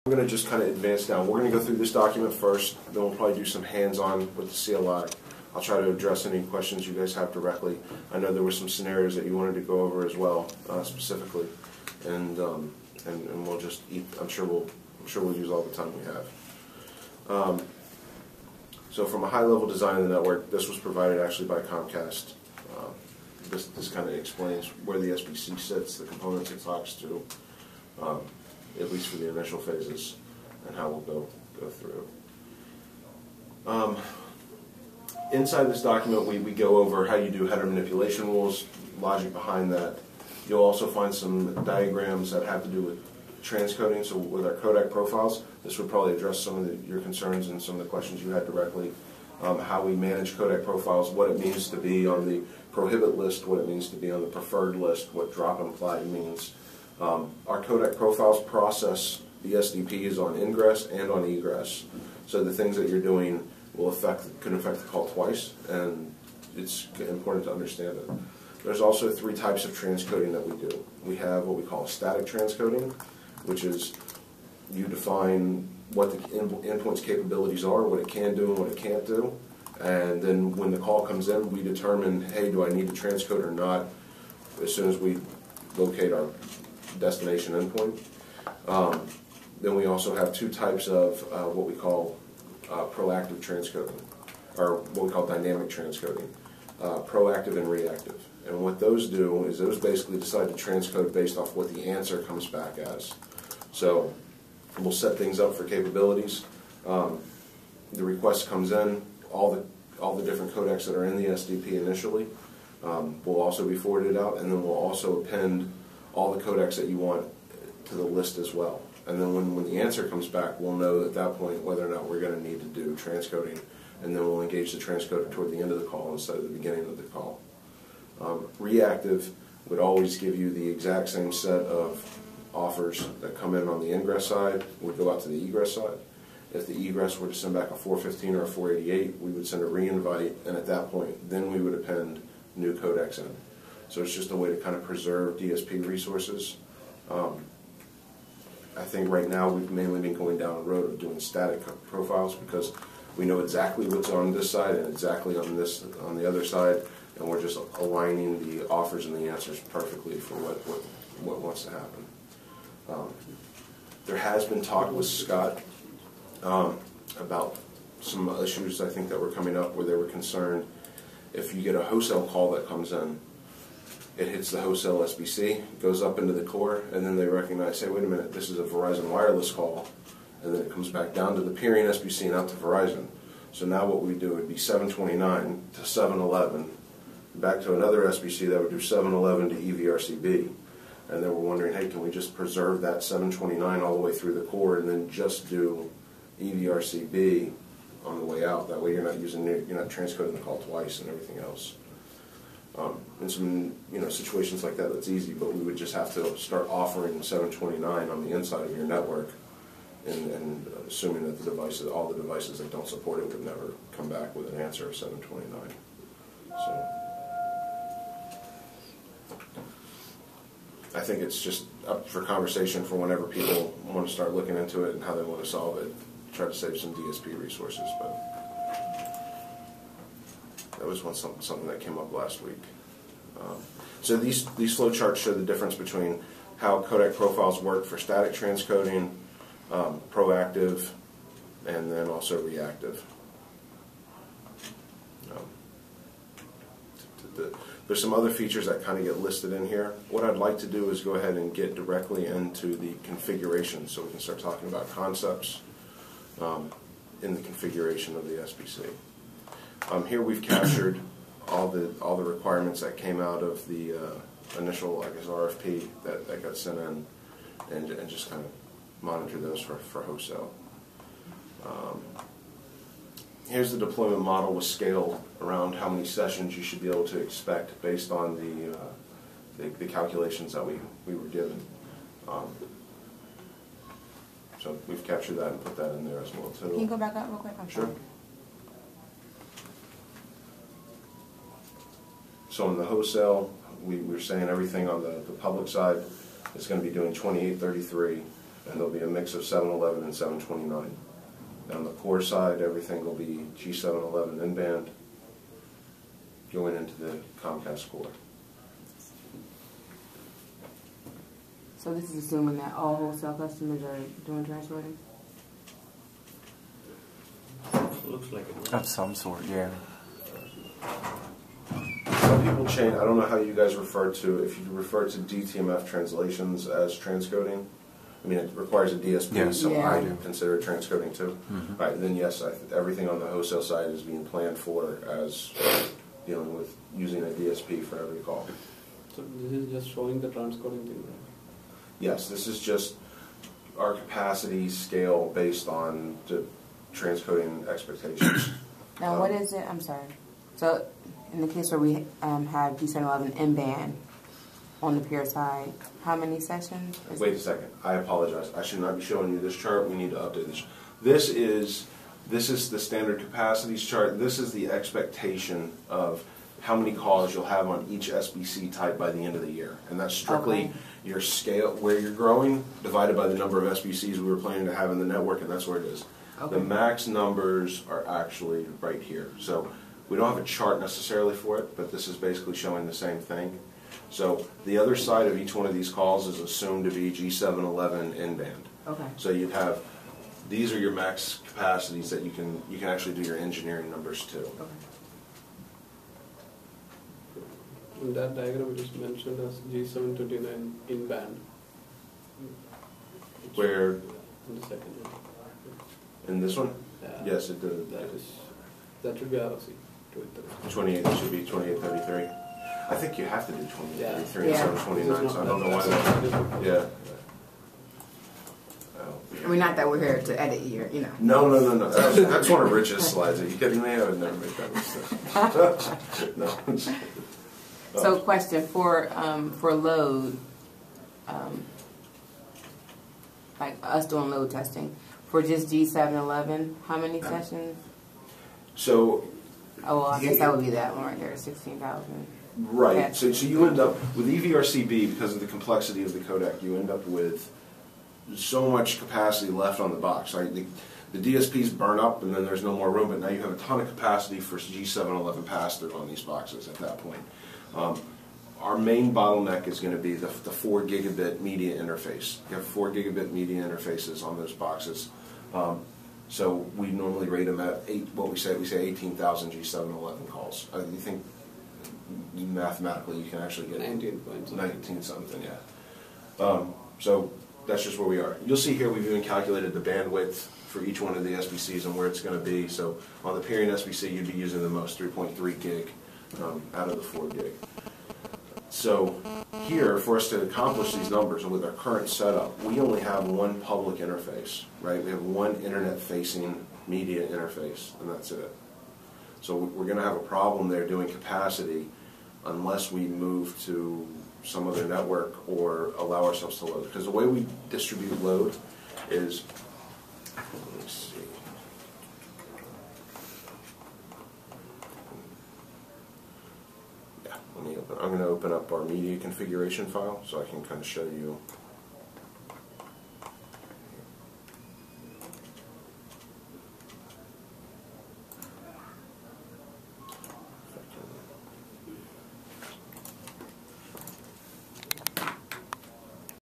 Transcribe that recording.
I'm going to just kind of advance down. We're going to go through this document first, then we'll probably do some hands-on with the CLI. I'll try to address any questions you guys have directly. I know there were some scenarios that you wanted to go over as well, specifically, and we'll just eat. I'm sure we'll use all the time we have. So from a high-level design of the network, this was provided actually by Comcast. This kind of explains where the SBC sits, the components it talks to, at least for the initial phases, and how we'll go through. Inside this document, we go over how you do header manipulation rules, logic behind that. You'll also find some diagrams that have to do with transcoding. So with our codec profiles, this would probably address some of your concerns and some of the questions you had directly. How we manage codec profiles, what it means to be on the prohibit list, what it means to be on the preferred list, what drop implied means. Our codec profiles process the SDPs on ingress and on egress. So the things that you're doing can affect the call twice, and it's important to understand it. There's also three types of transcoding that we do. We have what we call static transcoding, which is you define what the endpoint's capabilities are, what it can do and what it can't do, and then when the call comes in, we determine, hey, do I need to transcode or not, as soon as we locate our destination endpoint. Then we also have two types of what we call proactive transcoding, or what we call dynamic transcoding, proactive and reactive. And what those do is those basically decide to transcode based off what the answer comes back as. So we'll set things up for capabilities. The request comes in, all the different codecs that are in the SDP initially will also be forwarded out, and then we'll also append all the codecs that you want to the list as well. And then when the answer comes back, we'll know at that point whether or not we're going to need to do transcoding, and then we'll engage the transcoder toward the end of the call instead of the beginning of the call. Reactive would always give you the exact same set of offers that come in on the ingress side would go out to the egress side. If the egress were to send back a 415 or a 488, we would send a re-invite, and at that point, then we would append new codecs in. So it's just a way to kind of preserve DSP resources. I think right now we've mainly been going down a road of doing static profiles because we know exactly what's on this side and exactly on the other side, and we're just aligning the offers and the answers perfectly for what wants to happen. There has been talk with Scott about some issues I think that were coming up where they were concerned if you get a wholesale call that comes in, it hits the wholesale SBC, goes up into the core, and then they recognize, hey, wait a minute, this is a Verizon wireless call, and then it comes back down to the peering SBC and out to Verizon. So now what we do would be 729 to 711, back to another SBC that would do 711 to EVRCB. And they were wondering, hey, can we just preserve that 729 all the way through the core and then just do EVRCB on the way out? That way you're not transcoding the call twice and everything else. In some situations like that, that's easy, but we would just have to start offering 729 on the inside of your network, and assuming that all the devices that don't support it would never come back with an answer of 729. So I think it's just up for conversation for whenever people want to start looking into it and how they want to solve it, try to save some DSP resources, but that was something that came up last week. So these flow charts show the difference between how codec profiles work for static transcoding, proactive, and then also reactive. There's some other features that kind of get listed in here. What I'd like to do is go ahead and get directly into the configuration so we can start talking about concepts in the configuration of the SBC. Here we've captured all the requirements that came out of the initial, I guess, RFP that got sent in, and just kind of monitor those for wholesale. Here's the deployment model with scale around how many sessions you should be able to expect based on the calculations that we were given. So we've captured that and put that in there as well too. Can you go back up real quick? Sure. So on the wholesale, we were saying everything on the public side is going to be doing 2833, And there'll be a mix of 711 and 729. On the core side, everything will be G711 in-band going into the Comcast core. So this is assuming that all wholesale customers are doing transcoding? Looks like it. Of some sort, yeah. Some people change, I don't know how you guys refer to, if you refer to DTMF translations as transcoding. I mean, it requires a DSP, Yeah. so Yeah. I consider it transcoding too. Mm-hmm. Right, then yes, everything on the wholesale side is being planned for as dealing with using a DSP for every call. So this is just showing the transcoding thing, right? Yes, this is just our capacity scale based on the transcoding expectations. Now what is it? I'm sorry. So in the case where we have G711 in-band on the peer side, how many sessions? Wait a second. I apologize. I should not be showing you this chart. We need to update this. This is the standard capacities chart. This is the expectation of how many calls you'll have on each SBC type by the end of the year. And that's strictly Okay. your scale, where you're growing, divided by the number of SBCs we were planning to have in the network, and that's where it is. Okay. The max numbers are actually right here. So we don't have a chart necessarily for it, but this is basically showing the same thing. So the other side of each one of these calls is assumed to be G711 in-band. Okay. So you'd have, these are your max capacities that you can actually do your engineering numbers to. Okay. In that diagram, it is mentioned as G729 in band. Where, In the second one. in this one? Yeah. Yes, it did. That should be ROC. 28, it should be 2833. I think you have to do 2833 Yeah. instead of 29, so I don't know why that. Yeah. I mean, not that we're here to edit your, you know. No. That's one of Rich's slides. Are you kidding me? I would never make that mistake. No. So question for load, like us doing load testing, for just G711, how many sessions? So, Oh, well, I guess that would be that one right there, 16,000. right. Okay. So you end up with EVRCB, because of the complexity of the codec, you end up with so much capacity left on the box. Right? The DSPs burn up, and then there's no more room. But now you have a ton of capacity for G711 pass-through on these boxes at that point. Our main bottleneck is going to be the 4 gigabit media interface. You have 4 gigabit media interfaces on those boxes. So we normally rate them at we say 18,000 G711 calls. You think mathematically you can actually get 19 points. 19 something, yeah. So that's just where we are. You'll see here we've even calculated the bandwidth for each one of the SBCs and where it's going to be. So on the Perion SBC, you'd be using the most, 3.3 gig out of the 4 gig. So here, for us to accomplish these numbers with our current setup, we only have one public interface, right? We have one internet-facing media interface, and that's it. So we're going to have a problem there doing capacity unless we move to some other network or allow ourselves to load. Because the way we distribute load is, let me see. I'm going to open up our media configuration file so I can kind of show you